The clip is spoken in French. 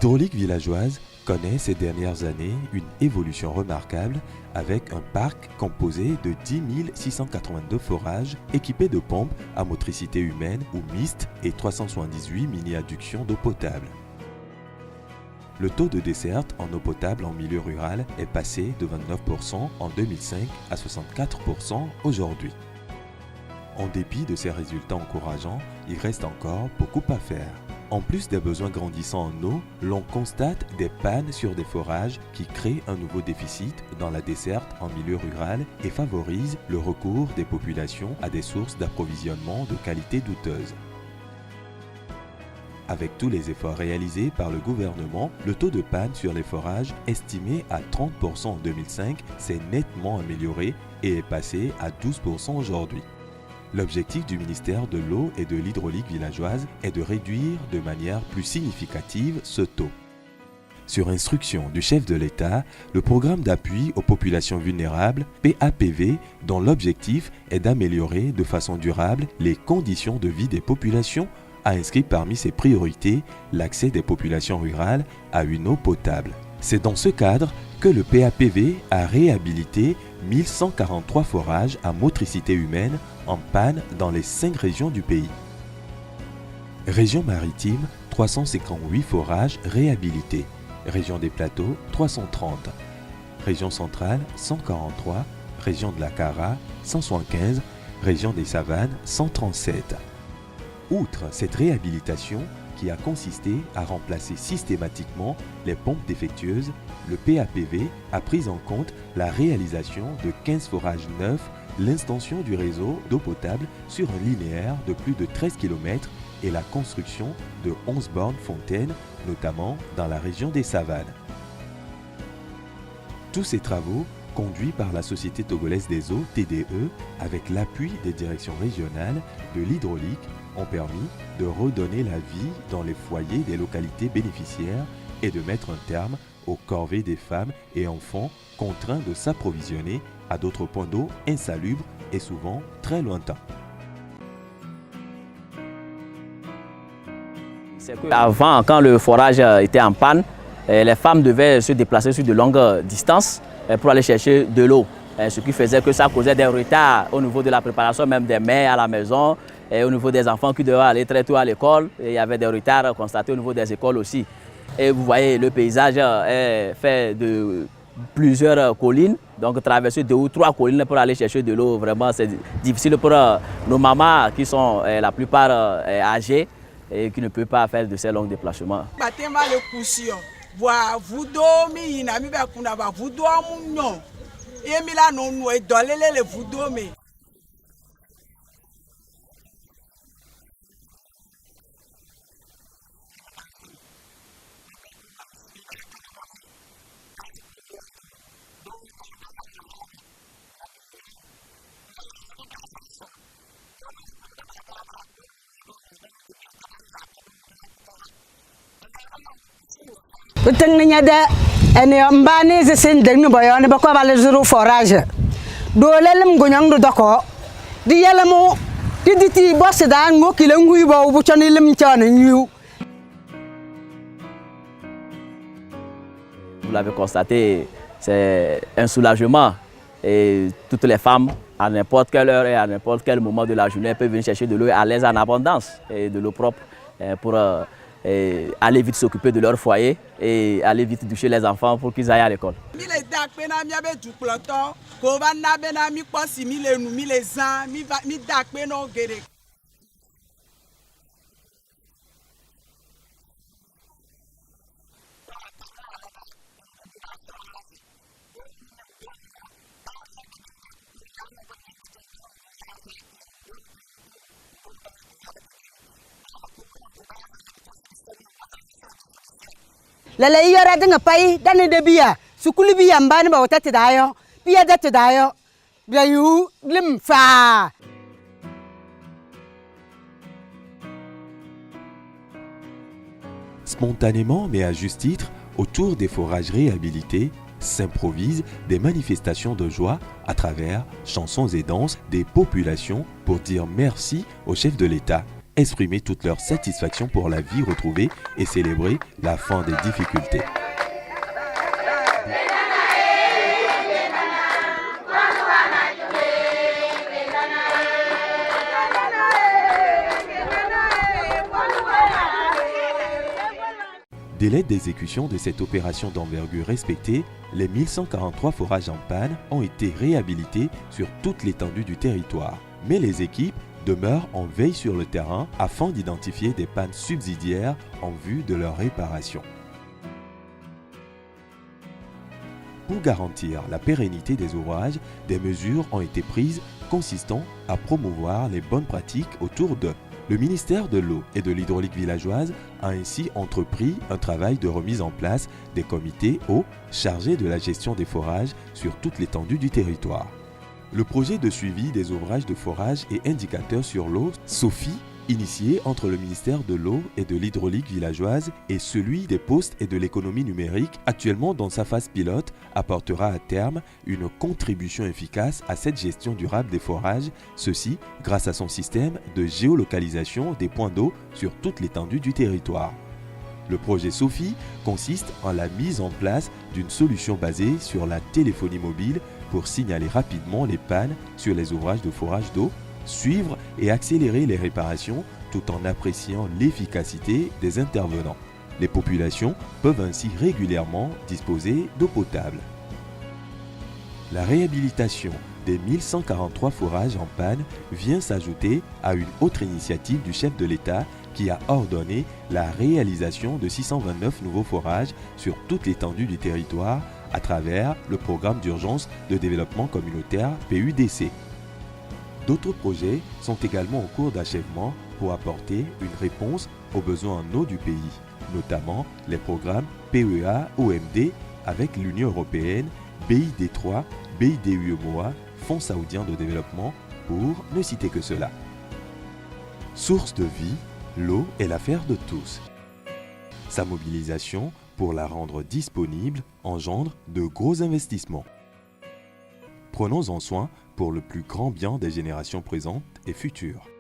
L'hydraulique villageoise connaît ces dernières années une évolution remarquable avec un parc composé de 10 682 forages équipés de pompes à motricité humaine ou mixte et 378 mini-adductions d'eau potable. Le taux de desserte en eau potable en milieu rural est passé de 29% en 2005 à 64% aujourd'hui. En dépit de ces résultats encourageants, il reste encore beaucoup à faire. En plus des besoins grandissants en eau, l'on constate des pannes sur des forages qui créent un nouveau déficit dans la desserte en milieu rural et favorisent le recours des populations à des sources d'approvisionnement de qualité douteuse. Avec tous les efforts réalisés par le gouvernement, le taux de panne sur les forages, estimé à 30% en 2005, s'est nettement amélioré et est passé à 12% aujourd'hui. L'objectif du ministère de l'Eau et de l'Hydraulique villageoise est de réduire de manière plus significative ce taux. Sur instruction du chef de l'État, le programme d'appui aux populations vulnérables, PAPV, dont l'objectif est d'améliorer de façon durable les conditions de vie des populations, a inscrit parmi ses priorités l'accès des populations rurales à une eau potable. C'est dans ce cadre que le PAPV a réhabilité 1143 forages à motricité humaine en panne dans les 5 régions du pays. Région maritime, 358 forages réhabilités. Région des plateaux, 330. Région centrale, 143. Région de la Cara, 175. Région des savanes, 137. Outre cette réhabilitation qui a consisté à remplacer systématiquement les pompes défectueuses, le PAPV a pris en compte la réalisation de 15 forages neufs, l'extension du réseau d'eau potable sur un linéaire de plus de 13 km et la construction de 11 bornes fontaines, notamment dans la région des savanes. Tous ces travaux, conduits par la Société togolaise des eaux, TDE, avec l'appui des directions régionales de l'hydraulique, ont permis de redonner la vie dans les foyers des localités bénéficiaires et de mettre un terme aux corvées des femmes et enfants contraints de s'approvisionner à d'autres points d'eau insalubres et souvent très lointains. Avant, quand le forage était en panne, les femmes devaient se déplacer sur de longues distances pour aller chercher de l'eau. Ce qui faisait que ça causait des retards au niveau de la préparation même des mères à la maison et au niveau des enfants qui devaient aller très tôt à l'école. Il y avait des retards constatés au niveau des écoles aussi. Et vous voyez, le paysage est fait de plusieurs collines, donc traverser 2 ou 3 collines pour aller chercher de l'eau, vraiment c'est difficile pour nos mamans qui sont la plupart âgées et qui ne peuvent pas faire de ces longs déplacements. Forage. Vous l'avez constaté, c'est un soulagement et toutes les femmes, à n'importe quelle heure et à n'importe quel moment de la journée, peuvent venir chercher de l'eau à l'aise en abondance et de l'eau propre pour aller vite s'occuper de leur foyer et aller vite doucher les enfants pour qu'ils aillent à l'école. Lala yara dinga pai dane de biya sukuli biya mbani ba wata tidayo biya da tidayo biyu lim fa. Spontanément, mais à juste titre, autour des forages réhabilités, s'improvisent des manifestations de joie à travers chansons et danses des populations pour dire merci au chef de l'État exprimer toute leur satisfaction pour la vie retrouvée et célébrer la fin des difficultés. Délai d'exécution de cette opération d'envergure respectée, les 1143 forages en panne ont été réhabilités sur toute l'étendue du territoire. Mais les équipes demeurent en veille sur le terrain afin d'identifier des pannes subsidiaires en vue de leur réparation. Pour garantir la pérennité des ouvrages, des mesures ont été prises consistant à promouvoir les bonnes pratiques autour d'eux. Le ministère de l'Eau et de l'Hydraulique villageoise a ainsi entrepris un travail de remise en place des comités eau chargés de la gestion des forages sur toute l'étendue du territoire. Le projet de suivi des ouvrages de forage et indicateurs sur l'eau, SOFI, initié entre le ministère de l'Eau et de l'Hydraulique villageoise et celui des postes et de l'économie numérique, actuellement dans sa phase pilote, apportera à terme une contribution efficace à cette gestion durable des forages, ceci grâce à son système de géolocalisation des points d'eau sur toute l'étendue du territoire. Le projet SOFI consiste en la mise en place d'une solution basée sur la téléphonie mobile pour signaler rapidement les pannes sur les ouvrages de forage d'eau, suivre et accélérer les réparations tout en appréciant l'efficacité des intervenants. Les populations peuvent ainsi régulièrement disposer d'eau potable. La réhabilitation des 1143 forages en panne vient s'ajouter à une autre initiative du chef de l'État qui a ordonné la réalisation de 629 nouveaux forages sur toute l'étendue du territoire à travers le programme d'urgence de développement communautaire PUDC. D'autres projets sont également en cours d'achèvement pour apporter une réponse aux besoins en eau du pays, notamment les programmes PEA-OMD avec l'Union européenne, BID3, BID-UEMOA, Fonds saoudien de développement, pour ne citer que cela. Source de vie, l'eau est l'affaire de tous. Sa mobilisation pour la rendre disponible engendre de gros investissements. Prenons-en soin pour le plus grand bien des générations présentes et futures.